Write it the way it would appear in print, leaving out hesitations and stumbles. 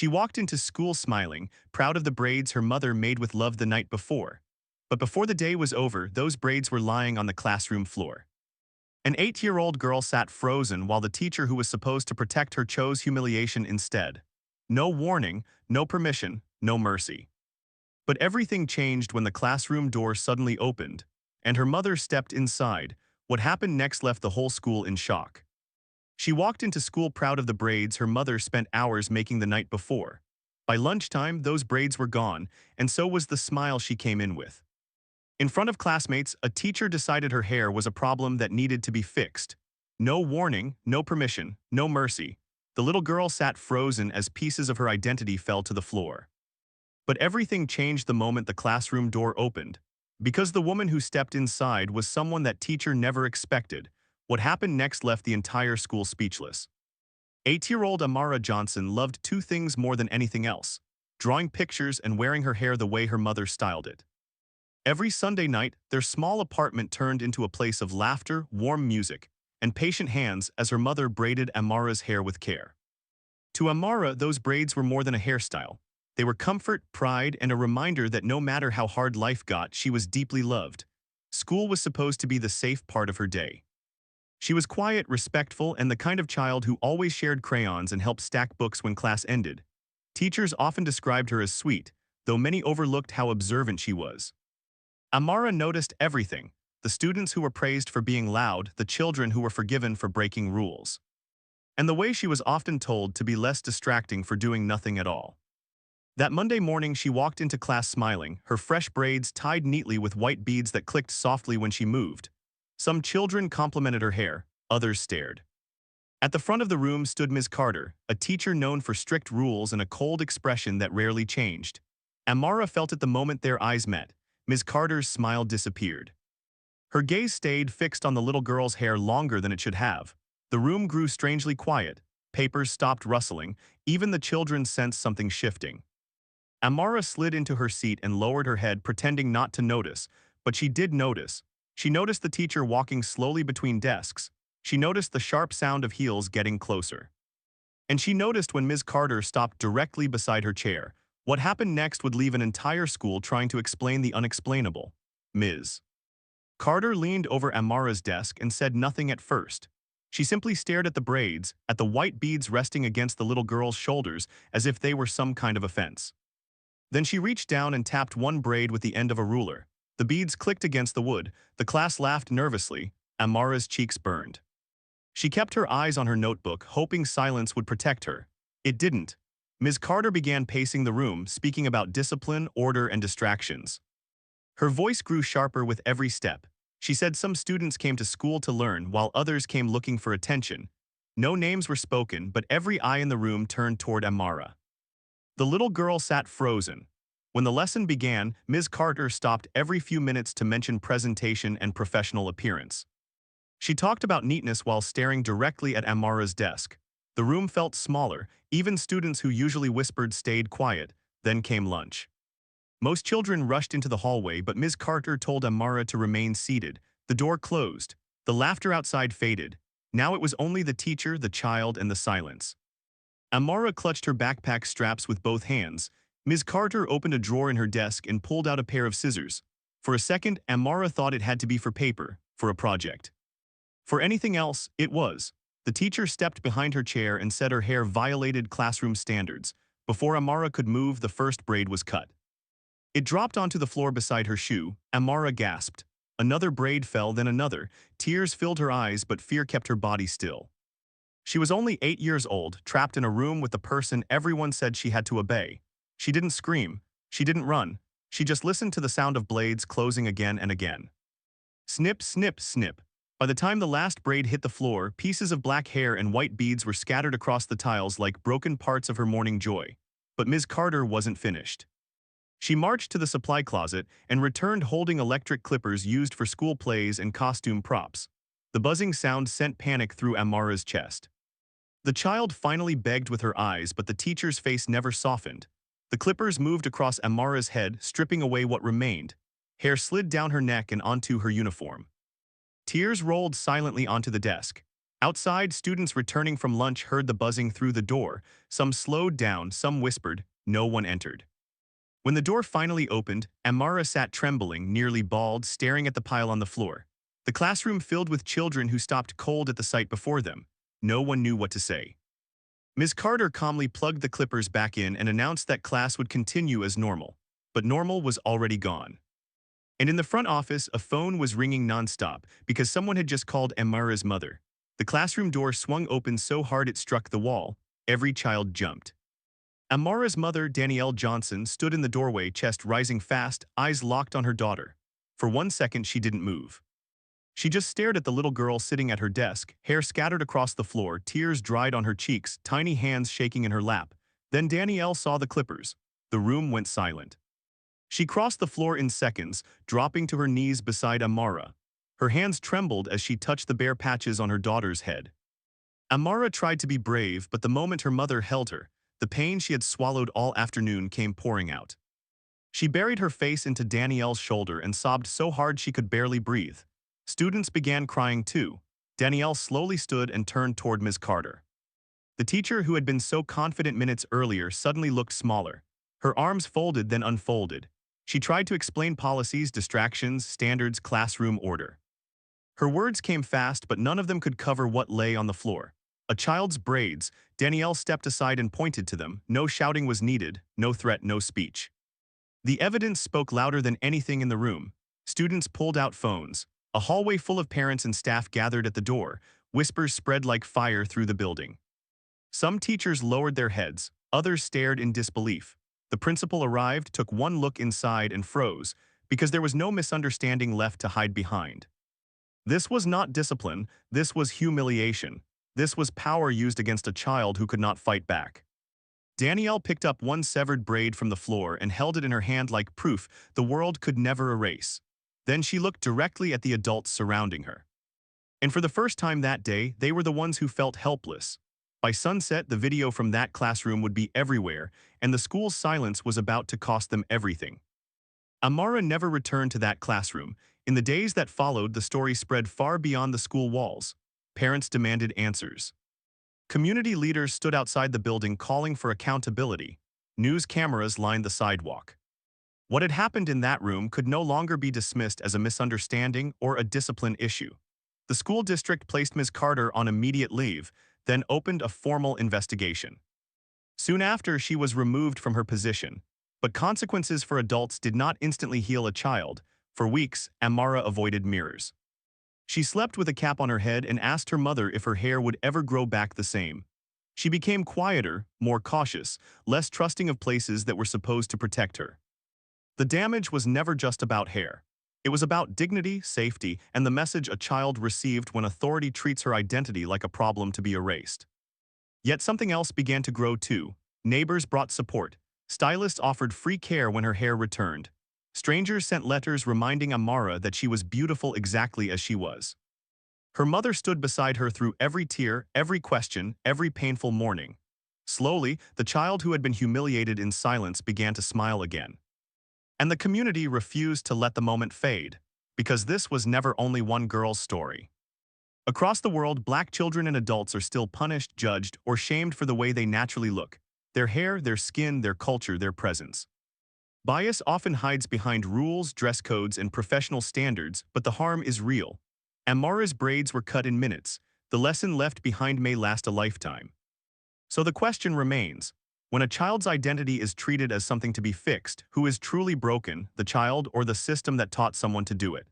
She walked into school smiling, proud of the braids her mother made with love the night before. But before the day was over, those braids were lying on the classroom floor. An 8-year-old girl sat frozen while the teacher who was supposed to protect her chose humiliation instead. No warning, no permission, no mercy. But everything changed when the classroom door suddenly opened, and her mother stepped inside. What happened next left the whole school in shock. She walked into school proud of the braids her mother spent hours making the night before. By lunchtime, those braids were gone, and so was the smile she came in with. In front of classmates, a teacher decided her hair was a problem that needed to be fixed. No warning, no permission, no mercy. The little girl sat frozen as pieces of her identity fell to the floor. But everything changed the moment the classroom door opened. Because the woman who stepped inside was someone that teacher never expected, what happened next left the entire school speechless. 8-year-old Amara Johnson loved two things more than anything else: drawing pictures and wearing her hair the way her mother styled it. Every Sunday night, their small apartment turned into a place of laughter, warm music, and patient hands as her mother braided Amara's hair with care. To Amara, those braids were more than a hairstyle. They were comfort, pride, and a reminder that no matter how hard life got, she was deeply loved. School was supposed to be the safe part of her day. She was quiet, respectful, and the kind of child who always shared crayons and helped stack books when class ended. Teachers often described her as sweet, though many overlooked how observant she was. Amara noticed everything: the students who were praised for being loud, the children who were forgiven for breaking rules, and the way she was often told to be less distracting for doing nothing at all. That Monday morning, she walked into class smiling, her fresh braids tied neatly with white beads that clicked softly when she moved. Some children complimented her hair, others stared. At the front of the room stood Ms. Carter, a teacher known for strict rules and a cold expression that rarely changed. Amara felt it the moment their eyes met. Ms. Carter's smile disappeared. Her gaze stayed fixed on the little girl's hair longer than it should have. The room grew strangely quiet. Papers stopped rustling. Even the children sensed something shifting. Amara slid into her seat and lowered her head, pretending not to notice, but she did notice. She noticed the teacher walking slowly between desks. She noticed the sharp sound of heels getting closer. And she noticed when Ms. Carter stopped directly beside her chair. What happened next would leave an entire school trying to explain the unexplainable. Ms. Carter leaned over Amara's desk and said nothing at first. She simply stared at the braids, at the white beads resting against the little girl's shoulders as if they were some kind of offense. Then she reached down and tapped one braid with the end of a ruler. The beads clicked against the wood. The class laughed nervously. Amara's cheeks burned. She kept her eyes on her notebook, hoping silence would protect her. It didn't. Ms. Carter began pacing the room, speaking about discipline, order, and distractions. Her voice grew sharper with every step. She said some students came to school to learn, while others came looking for attention. No names were spoken, but every eye in the room turned toward Amara. The little girl sat frozen. When the lesson began, Ms. Carter stopped every few minutes to mention presentation and professional appearance. She talked about neatness while staring directly at Amara's desk. The room felt smaller. Even students who usually whispered stayed quiet. Then came lunch. Most children rushed into the hallway, but Ms. Carter told Amara to remain seated. The door closed. The laughter outside faded. Now it was only the teacher, the child, and the silence. Amara clutched her backpack straps with both hands. Ms. Carter opened a drawer in her desk and pulled out a pair of scissors. For a second, Amara thought it had to be for paper, for a project. For anything else, it was. The teacher stepped behind her chair and said her hair violated classroom standards. Before Amara could move, the first braid was cut. It dropped onto the floor beside her shoe. Amara gasped. Another braid fell, then another. Tears filled her eyes, but fear kept her body still. She was only 8 years old, trapped in a room with the person everyone said she had to obey. She didn't scream. She didn't run. She just listened to the sound of blades closing again and again. Snip, snip, snip. By the time the last braid hit the floor, pieces of black hair and white beads were scattered across the tiles like broken parts of her morning joy. But Ms. Carter wasn't finished. She marched to the supply closet and returned holding electric clippers used for school plays and costume props. The buzzing sound sent panic through Amara's chest. The child finally begged with her eyes, but the teacher's face never softened. The clippers moved across Amara's head, stripping away what remained. Hair slid down her neck and onto her uniform. Tears rolled silently onto the desk. Outside, students returning from lunch heard the buzzing through the door. Some slowed down, some whispered. No one entered. When the door finally opened, Amara sat trembling, nearly bald, staring at the pile on the floor. The classroom filled with children who stopped cold at the sight before them. No one knew what to say. Ms. Carter calmly plugged the clippers back in and announced that class would continue as normal. But normal was already gone. And in the front office, a phone was ringing nonstop because someone had just called Amara's mother. The classroom door swung open so hard it struck the wall. Every child jumped. Amara's mother, Danielle Johnson, stood in the doorway, chest rising fast, eyes locked on her daughter. For 1 second, she didn't move. She just stared at the little girl sitting at her desk, hair scattered across the floor, tears dried on her cheeks, tiny hands shaking in her lap. Then Danielle saw the clippers. The room went silent. She crossed the floor in seconds, dropping to her knees beside Amara. Her hands trembled as she touched the bare patches on her daughter's head. Amara tried to be brave, but the moment her mother held her, the pain she had swallowed all afternoon came pouring out. She buried her face into Danielle's shoulder and sobbed so hard she could barely breathe. Students began crying too. Danielle slowly stood and turned toward Ms. Carter. The teacher who had been so confident minutes earlier suddenly looked smaller. Her arms folded then unfolded. She tried to explain policies, distractions, standards, classroom order. Her words came fast, but none of them could cover what lay on the floor. A child's braids. Danielle stepped aside and pointed to them. No shouting was needed, no threat, no speech. The evidence spoke louder than anything in the room. Students pulled out phones. A hallway full of parents and staff gathered at the door. Whispers spread like fire through the building. Some teachers lowered their heads. Others stared in disbelief. The principal arrived, took one look inside and froze, because there was no misunderstanding left to hide behind. This was not discipline. This was humiliation. This was power used against a child who could not fight back. Danielle picked up one severed braid from the floor and held it in her hand like proof the world could never erase. Then she looked directly at the adults surrounding her. And for the first time that day, they were the ones who felt helpless. By sunset, the video from that classroom would be everywhere, and the school's silence was about to cost them everything. Amara never returned to that classroom. In the days that followed, the story spread far beyond the school walls. Parents demanded answers. Community leaders stood outside the building calling for accountability. News cameras lined the sidewalk. What had happened in that room could no longer be dismissed as a misunderstanding or a discipline issue. The school district placed Ms. Carter on immediate leave, then opened a formal investigation. Soon after, she was removed from her position. But consequences for adults did not instantly heal a child. For weeks, Amara avoided mirrors. She slept with a cap on her head and asked her mother if her hair would ever grow back the same. She became quieter, more cautious, less trusting of places that were supposed to protect her. The damage was never just about hair. It was about dignity, safety, and the message a child received when authority treats her identity like a problem to be erased. Yet something else began to grow too. Neighbors brought support. Stylists offered free care when her hair returned. Strangers sent letters reminding Amara that she was beautiful exactly as she was. Her mother stood beside her through every tear, every question, every painful morning. Slowly, the child who had been humiliated in silence began to smile again. And the community refused to let the moment fade, because this was never only one girl's story. Across the world, Black children and adults are still punished, judged, or shamed for the way they naturally look: their hair, their skin, their culture, their presence. Bias often hides behind rules, dress codes, and professional standards, but the harm is real. Amara's braids were cut in minutes. The lesson left behind may last a lifetime. So the question remains: when a child's identity is treated as something to be fixed, who is truly broken, the child or the system that taught someone to do it?